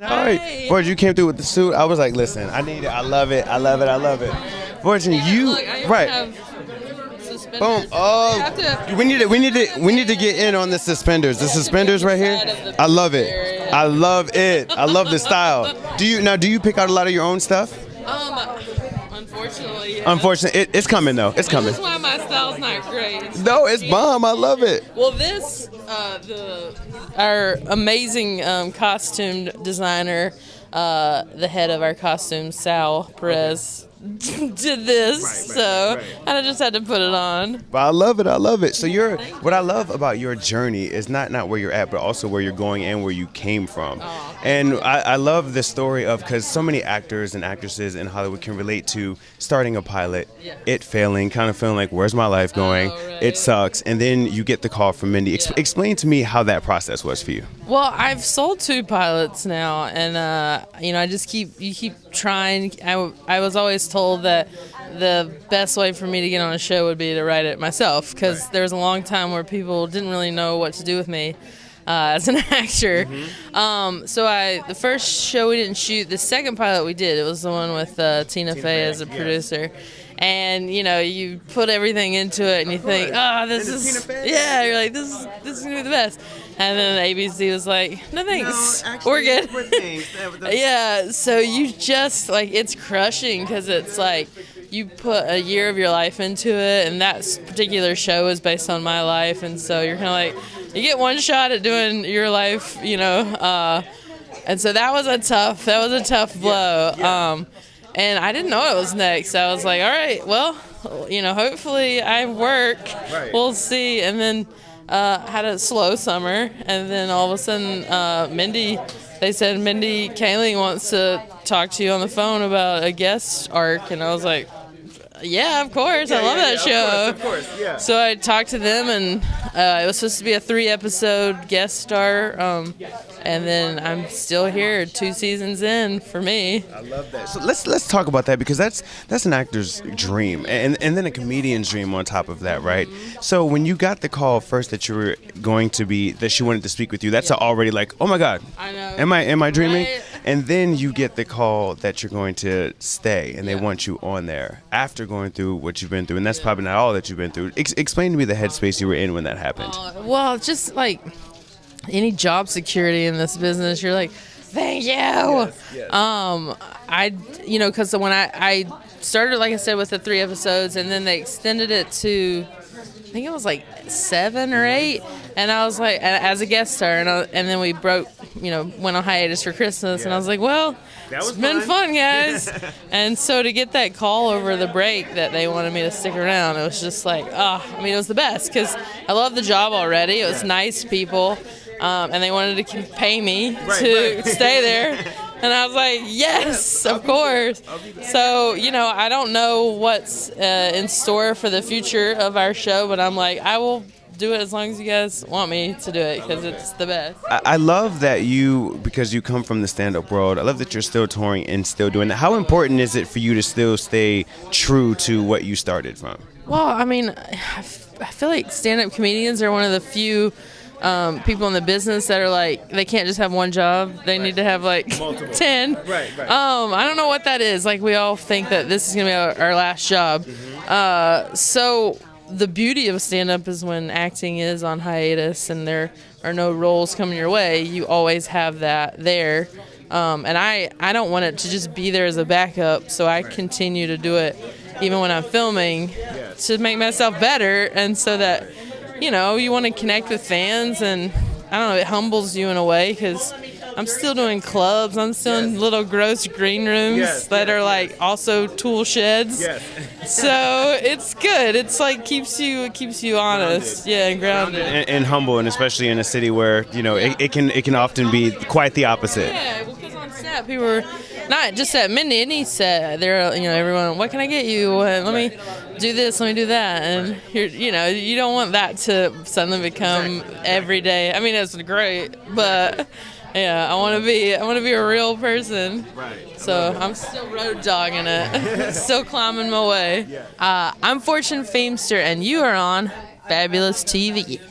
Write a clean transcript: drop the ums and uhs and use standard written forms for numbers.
All right, Fortune, you came through with the suit. I was like, listen, I need it. I love it. I love it. I love it. Fortune, you right. Boom. Oh, we need to get in on the suspenders. The suspenders right here. I love it. I love it. I love the style. Do you pick out a lot of your own stuff? Unfortunately, yeah. Unfortunately, it's coming though. It's coming. This is why my style's not great. No, it's bomb. I love it. Well, our amazing costume designer, the head of our costume, Sal Perez, did this, I just had to put it on. But I love it. I love it. So what I love about your journey is not where you're at, but also where you're going and where you came from. And I love the story of, because so many actors and actresses in Hollywood can relate to starting a pilot, it failing, kind of feeling like, where's my life going? It sucks. And then you get the call from Mindy. Explain to me how that process was for you. Well, I've sold 2 pilots now, and I just keep trying. I was always told that the best way for me to get on a show would be to write it myself, because there was a long time where people didn't really know what to do with me as an actor. So the first show we didn't shoot. The second pilot we did. It was the one with Tina Fey as a producer. And you put everything into it, and you think, this is you're like, this is gonna be the best. And then ABC was like, no thanks, we're good. Yeah, so you just it's crushing, because it's like you put a year of your life into it, and that particular show is based on my life, and so you're kind of like, you get one shot at doing your life, and so that was a tough blow. And I didn't know what was next. I was like, all right, well, hopefully I work. We'll see. And then had a slow summer. And then all of a sudden, they said Mindy Kaling wants to talk to you on the phone about a guest arc. And I was like, yeah, of course. I love that show. Of course, yeah. So I talked to them, and it was supposed to be a 3-episode guest star. And then I'm still here, 2 seasons in for me. I love that. So let's talk about that, because that's an actor's dream, and then a comedian's dream on top of that, right? So when you got the call first that you were that she wanted to speak with you, that's already like, oh my God, I know. Am I dreaming? Right? And then you get the call that you're going to stay, and they want you on there after going through what you've been through, and that's probably not all that you've been through. Explain to me the headspace you were in when that happened. Well, just like any job security in this business, you're like, thank you. Because when I started, like I said, with the 3 episodes, and then they extended it to, I think it was like 7 or 8, and I was like, as a guest star, and then we went on hiatus for Christmas, and I was like, well, it's been fun, guys. And so to get that call over the break that they wanted me to stick around, it was just like, it was the best, because I love the job already. It was nice people. And they wanted to pay me to stay there. And I was like, yes, of course. So, I don't know what's in store for the future of our show, but I'm like, I will do it as long as you guys want me to do it, because it's the best. I love that because you come from the stand-up world, I love that you're still touring and still doing that. How important is it for you to still stay true to what you started from? Well, I feel like stand-up comedians are one of the few people in the business that are like, they can't just have one job. They need to have like multiple. 10. Right. I don't know what that is. Like, we all think that this is going to be our last job. So the beauty of stand-up is when acting is on hiatus and there are no roles coming your way, you always have that there. And I don't want it to just be there as a backup, so I continue to do it even when I'm filming to make myself better, and so that you want to connect with fans, and I don't know, it humbles you in a way, because I'm still doing clubs. I'm still in little gross green rooms that are like also tool sheds. So it's good. It's like keeps you honest, and grounded, and humble, and especially in a city where it can often be quite the opposite. Yeah, because on set people are not just at Mindy, any set. They're everyone. What can I get you? Let me do this. Let me do that. And you don't want that to suddenly become every day. I mean, it's great, but. Yeah, I want to be a real person. Right. So I'm still road dogging it, still climbing my way. I'm Fortune Feimster, and you are on Fabulous TV.